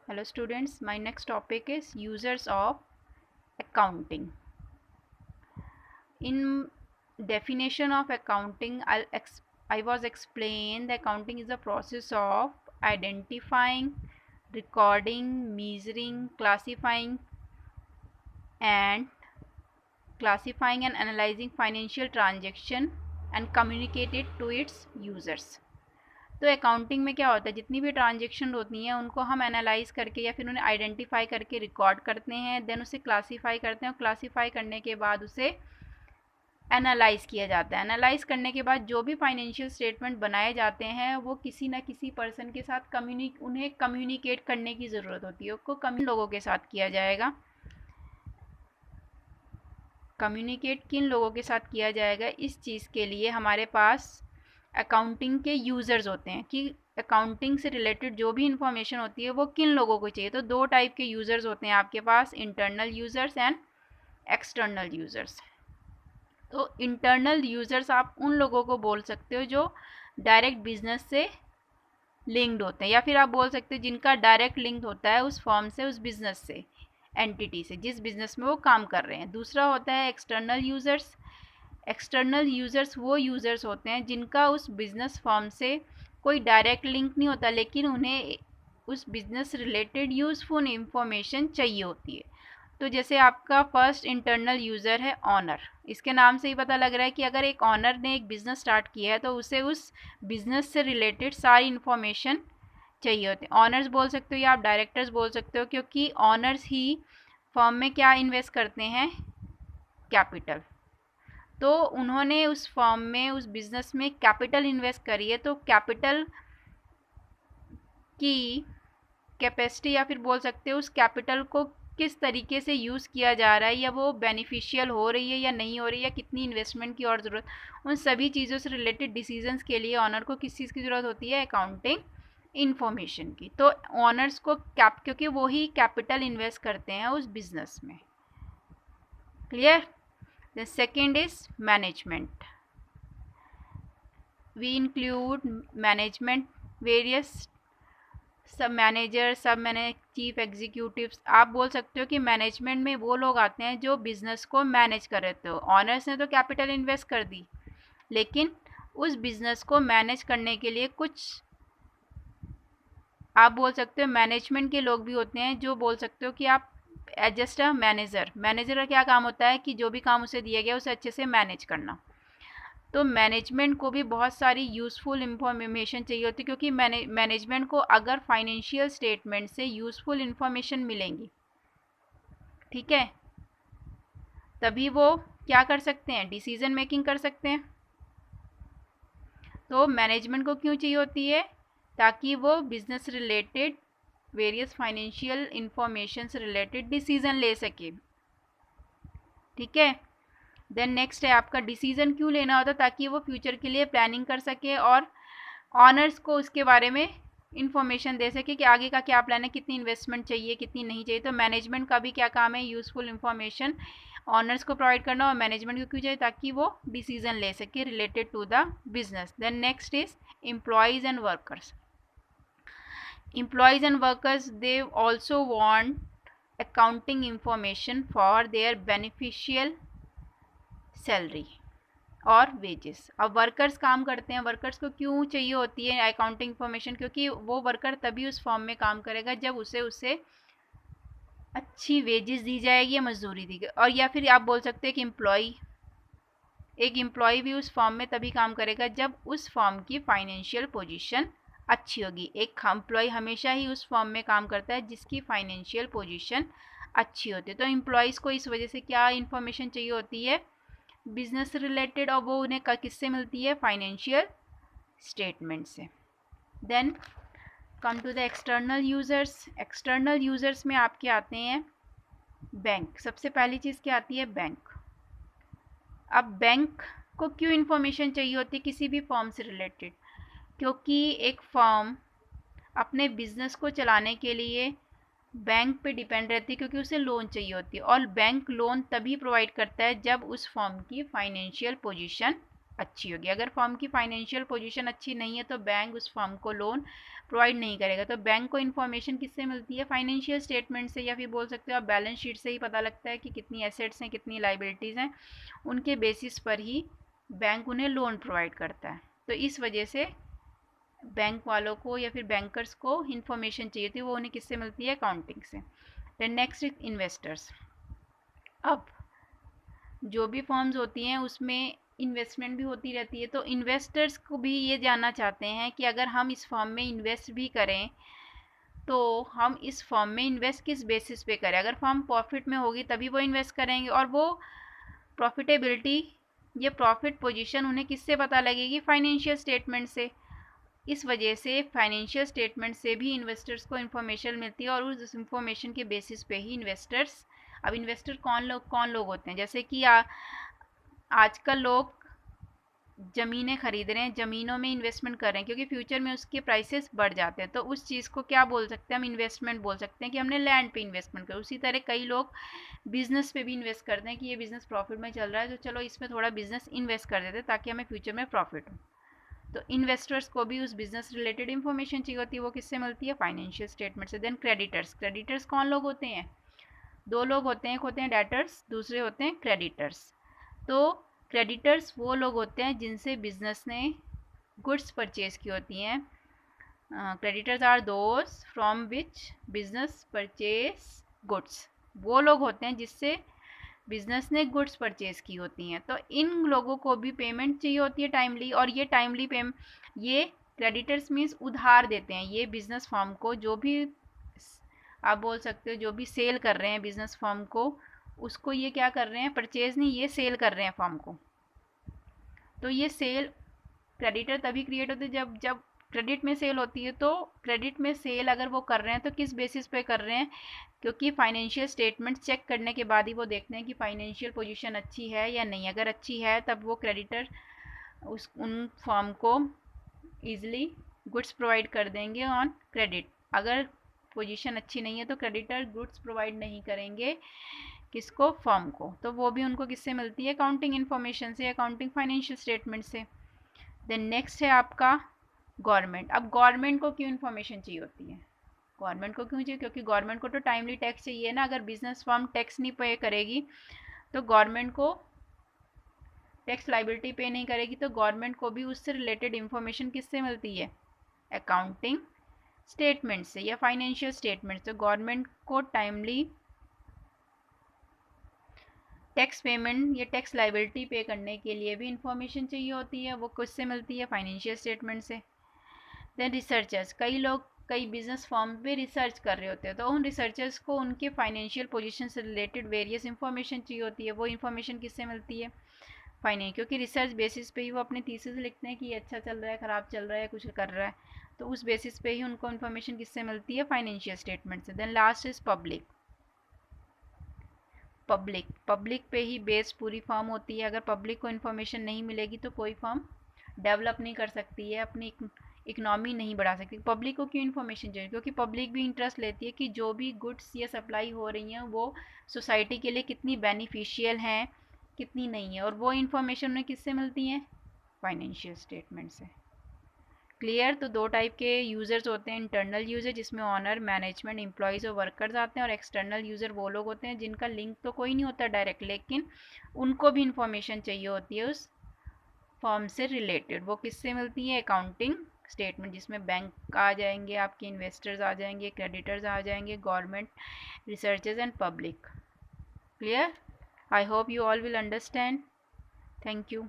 Hello students, my next topic is users of accounting. In definition of accounting, I was explained that accounting is the process of identifying, recording, measuring, and analyzing financial transaction and communicate it to its users. तो accounting में क्या होता है, जितनी भी transaction होती हैं उनको हम एनालाइज करके या फिर उन्हें आइडेंटिफाई करके रिकॉर्ड करते हैं, देन उसे क्लासीफाई करते हैं और क्लासीफाई करने के बाद उसे एनालाइज किया जाता है। एनालाइज करने के बाद जो भी फाइनेंशियल स्टेटमेंट बनाए जाते हैं वो किसी ना किसी पर्सन के साथ उन्हें कम्युनिकेट करने की ज़रूरत होती है। उसको लोगों के साथ किया जाएगा। कम्युनिकेट किन लोगों के साथ किया जाएगा, इस चीज़ के लिए हमारे पास अकाउंटिंग के यूज़र्स होते हैं कि अकाउंटिंग से रिलेटेड जो भी इंफॉर्मेशन होती है वो किन लोगों को चाहिए। तो दो टाइप के यूज़र्स होते हैं आपके पास, internal users and external users. तो इंटरनल यूज़र्स आप उन लोगों को बोल सकते हो जो डायरेक्ट बिजनेस से लिंक्ड होते हैं, या फिर आप बोल सकते हो जिनका डायरेक्ट लिंक होता है उस फर्म से, उस बिज़नेस से, एंटिटी से, जिस बिज़नेस में वो काम कर रहे हैं। दूसरा होता है एक्सटर्नल यूज़र्स। एक्सटर्नल यूज़र्स वो यूज़र्स होते हैं जिनका उस बिज़नेस फर्म से कोई डायरेक्ट लिंक नहीं होता, लेकिन उन्हें उस बिज़नेस रिलेटेड यूज़फुल इंफॉर्मेशन चाहिए होती है। तो जैसे आपका फर्स्ट इंटरनल यूज़र है ऑनर। इसके नाम से ही पता लग रहा है कि अगर एक ऑनर ने एक बिज़नेस स्टार्ट किया है तो उसे उस बिज़नेस से रिलेटेड सारी इंफॉर्मेशन चाहिए होती है। ऑनर्स बोल सकते हो या आप डायरेक्टर्स बोल सकते हो, क्योंकि ऑनर्स ही फर्म में क्या इन्वेस्ट करते हैं, कैपिटल। तो उन्होंने उस फर्म में, उस बिज़नेस में कैपिटल इन्वेस्ट करी है, तो कैपिटल की कैपेसिटी या फिर बोल सकते हो उस कैपिटल को किस तरीके से यूज़ किया जा रहा है, या वो बेनिफिशियल हो रही है या नहीं हो रही है, कितनी इन्वेस्टमेंट की और ज़रूरत, उन सभी चीज़ों से रिलेटेड डिसीजंस के लिए ऑनर को किस चीज़ की ज़रूरत होती है, अकाउंटिंग इन्फॉर्मेशन की। तो ऑनर्स को क्योंकि वो ही कैपिटल इन्वेस्ट करते हैं उस बिज़नेस में। Clear? The second is management. We include management, various सब मैनेजर, चीफ एग्जीक्यूटिव्स। आप बोल सकते हो कि मैनेजमेंट में वो लोग आते हैं जो बिज़नेस को मैनेज कर रहे हो। ऑनर्स ने तो कैपिटल इन्वेस्ट कर दी, लेकिन उस बिज़नेस को मैनेज करने के लिए कुछ आप बोल सकते हो मैनेजमेंट के लोग भी होते हैं, जो बोल सकते हो कि आप जस्ट अ मैनेजर। मैनेजर का क्या काम होता है कि जो भी काम उसे दिया गया उसे अच्छे से मैनेज करना। तो मैनेजमेंट को भी बहुत सारी यूज़फुल इंफॉर्मेशन चाहिए होती है, क्योंकि मैनेजमेंट को अगर फाइनेंशियल स्टेटमेंट से यूज़फुल इंफॉर्मेशन मिलेंगी, ठीक है, तभी वो क्या कर सकते हैं, डिसीजन मेकिंग कर सकते हैं। तो मैनेजमेंट को क्यों चाहिए होती है, ताकि वो business related various financial information से रिलेटेड डिसीजन ले सके। ठीक है। देन नेक्स्ट है आपका डिसीजन क्यों लेना होता है, ताकि वो फ्यूचर के लिए प्लानिंग कर सके और ऑनर्स को उसके बारे में इंफॉर्मेशन दे सके कि आगे का क्या प्लान है, कितनी इन्वेस्टमेंट चाहिए, कितनी नहीं चाहिए। तो मैनेजमेंट का भी क्या काम है, यूज़फुल इंफॉर्मेशन ऑनर्स को प्रोवाइड करना। और मैनेजमेंट को क्यों चाहिए, ताकि वो डिसीजन ले सके related to the business. Then next is employees and workers. Employees and workers, they also want accounting information for their beneficial salary और वेजेस। अब वर्कर्स काम करते हैं, वर्कर्स को क्यों चाहिए होती है अकाउंटिंग इंफॉर्मेशन, क्योंकि वो वर्कर तभी उस फॉर्म में काम करेगा जब उसे अच्छी वेजेस दी जाएगी या मजदूरी दी जाएगी। और या फिर आप बोल सकते हैं कि एक एम्प्लॉय भी उस फॉर्म में तभी काम करेगा जब उस फॉर्म की फाइनेंशियल पोजीशन अच्छी होगी। एक एम्प्लॉय हमेशा ही उस फॉर्म में काम करता है जिसकी फाइनेंशियल पोजीशन अच्छी होती है। तो एम्प्लॉयज़ को इस वजह से क्या इन्फॉर्मेशन चाहिए होती है, बिजनेस रिलेटेड, और वो उन्हें किससे मिलती है, फाइनेंशियल स्टेटमेंट से। Then come to the external users. External users में आपके आते हैं बैंक। सबसे पहली चीज़ क्या आती है, बैंक। अब बैंक को क्यों इन्फॉर्मेशन चाहिए होती है किसी भी फॉर्म से रिलेटेड, क्योंकि एक फॉर्म अपने बिजनेस को चलाने के लिए बैंक पे डिपेंड रहती है, क्योंकि उसे लोन चाहिए होती है। और बैंक लोन तभी प्रोवाइड करता है जब उस फॉर्म की फाइनेंशियल पोजीशन अच्छी होगी। अगर फॉर्म की फाइनेंशियल पोजीशन अच्छी नहीं है तो बैंक उस फॉर्म को लोन प्रोवाइड नहीं करेगा। तो बैंक को इन्फॉर्मेशन किससे मिलती है? फाइनेंशियल स्टेटमेंट से, या फिर बोल सकते हो आप बैलेंस शीट से ही पता लगता है कि कितनी एसेट्स हैं, कितनी लाइबिलिटीज़ हैं। उनके बेसिस पर ही बैंक उन्हें लोन प्रोवाइड करता है। तो इस वजह से बैंक वालों को या फिर बैंकर्स को इन्फॉर्मेशन चाहिए थी, वो उन्हें किससे मिलती है? अकाउंटिंग से। Then next investors. अब जो भी फॉर्म्स होती हैं उसमें इन्वेस्टमेंट भी होती रहती है, तो इन्वेस्टर्स को भी ये जानना चाहते हैं कि अगर हम इस फॉर्म में इन्वेस्ट भी करें तो हम इस फॉर्म में इन्वेस्ट किस बेसिस पे करें। अगर फॉर्म प्रॉफिट में होगी तभी वो इन्वेस्ट करेंगे, और वो प्रॉफिटेबिलिटी या प्रॉफिट पोजीशन उन्हें किससे पता लगेगी? फाइनेंशियल स्टेटमेंट से। इस वजह से फाइनेंशियल स्टेटमेंट से भी इन्वेस्टर्स को इन्फॉर्मेशन मिलती है, और उस इन्फॉर्मेशन के बेसिस पे ही इन्वेस्टर्स। अब इन्वेस्टर कौन लोग होते हैं? जैसे कि आजकल लोग ज़मीनें खरीद रहे हैं, ज़मीनों में इन्वेस्टमेंट कर रहे हैं, क्योंकि फ्यूचर में उसके प्राइसेस बढ़ जाते हैं। तो उस चीज़ को क्या बोल सकते हैं? हम इन्वेस्टमेंट बोल सकते हैं कि हमने लैंड पे इन्वेस्टमेंट कर। उसी तरह कई लोग बिजनेस पे भी इन्वेस्ट करते हैं कि ये बिज़नेस प्रॉफिट में चल रहा है, तो चलो इसमें थोड़ा बिजनेस इन्वेस्ट कर देते हैं ताकि हमें फ्यूचर में प्रॉफिट हो। तो इन्वेस्टर्स को भी उस बिजनेस रिलेटेड इन्फॉर्मेशन चाहिए होती है, वो किससे मिलती है? फाइनेंशियल स्टेटमेंट से। देन क्रेडिटर्स कौन लोग होते हैं? दो लोग होते हैं, एक होते हैं डेटर्स, दूसरे होते हैं क्रेडिटर्स। तो क्रेडिटर्स वो लोग होते हैं जिनसे बिजनेस ने गुड्स परचेज की होती हैं। Creditors are those from which business purchase goods. वो लोग होते हैं जिससे बिजनेस ने गुड्स परचेज की होती हैं। तो इन लोगों को भी पेमेंट चाहिए होती है टाइमली, और ये टाइमली पेमेंट, ये क्रेडिटर्स मीन्स उधार देते हैं ये बिजनेस फर्म को। जो भी आप बोल सकते हो जो भी सेल कर रहे हैं बिजनेस फर्म को, उसको ये क्या कर रहे हैं? परचेज नहीं, ये सेल कर रहे हैं फर्म को। तो ये सेल क्रेडिटर तभी क्रिएट होते हैं जब क्रेडिट में सेल होती है। तो क्रेडिट में सेल अगर वो कर रहे हैं तो किस बेसिस पे कर रहे हैं? क्योंकि फाइनेंशियल स्टेटमेंट चेक करने के बाद ही वो देखते हैं कि फाइनेंशियल पोजीशन अच्छी है या नहीं। अगर अच्छी है तब वो क्रेडिटर उन फर्म को ईजिली गुड्स प्रोवाइड कर देंगे ऑन क्रेडिट। अगर पोजीशन अच्छी नहीं है तो क्रेडिटर गुड्स प्रोवाइड नहीं करेंगे किसको? फर्म को। तो वो भी उनको किससे मिलती है? अकाउंटिंग इन्फॉर्मेशन से, अकाउंटिंग फाइनेंशियल स्टेटमेंट से। देन नेक्स्ट है आपका गवर्नमेंट। अब गवर्नमेंट को क्यों इन्फॉर्मेशन चाहिए होती है? गवर्नमेंट को क्यों चाहिए? क्योंकि गवर्नमेंट को तो टाइमली टैक्स चाहिए ना। अगर बिजनेस फर्म टैक्स नहीं पे करेगी तो गवर्नमेंट को टैक्स लाइबिलिटी पे नहीं करेगी, तो गवर्नमेंट को भी उससे रिलेटेड इन्फॉर्मेशन किससे मिलती है? अकाउंटिंग स्टेटमेंट से या फाइनेंशियल स्टेटमेंट से। गवर्नमेंट को टाइमली टैक्स पेमेंट या टैक्स लाइबिलिटी पे करने के लिए भी इंफॉर्मेशन चाहिए होती है, वो किससे मिलती है? फाइनेंशियल स्टेटमेंट से। देन रिसर्चर्स, कई लोग कई बिजनेस फॉर्म पे रिसर्च कर रहे होते हैं, तो उन रिसर्चर्स को उनके फाइनेंशियल पोजीशन से रिलेटेड वेरियस इंफॉर्मेशन चाहिए होती है। वो इन्फॉर्मेशन किससे मिलती है? फाइनेंस, क्योंकि रिसर्च बेसिस पे ही वो अपने थीसिस लिखते हैं कि अच्छा चल रहा है, ख़राब चल रहा है, कुछ कर रहा है, तो उस बेसिस पे ही उनको इन्फॉर्मेशन किससे मिलती है? फाइनेंशियल स्टेटमेंट से। Then last is public. Public पे ही बेस्ड पूरी फर्म होती है। अगर पब्लिक को इन्फॉर्मेशन नहीं मिलेगी तो कोई फर्म डेवलप नहीं कर सकती है, अपनी इकनॉमी नहीं बढ़ा सकती। पब्लिक को क्यों इन्फॉर्मेशन चाहिए? क्योंकि पब्लिक भी इंटरेस्ट लेती है कि जो भी गुड्स या सप्लाई हो रही हैं वो सोसाइटी के लिए कितनी बेनिफिशियल हैं, कितनी नहीं है, और वो इन्फॉर्मेशन उन्हें किससे मिलती है? फाइनेंशियल स्टेटमेंट से। क्लियर? तो दो टाइप के यूज़र्स होते हैं। इंटरनल यूज़र जिसमें ऑनर, मैनेजमेंट, एम्प्लॉयज़ और वर्कर्स आते हैं, और एक्सटर्नल यूज़र वो लोग होते हैं जिनका लिंक तो कोई नहीं होता डायरेक्ट, लेकिन उनको भी इंफॉर्मेशन चाहिए होती है उस फॉर्म से रिलेटेड। वो किससे मिलती है? अकाउंटिंग स्टेटमेंट, जिसमें बैंक आ जाएंगे, आपके इन्वेस्टर्स आ जाएंगे, क्रेडिटर्स आ जाएंगे, government, researchers and public. Clear? I hope you all will understand. Thank you.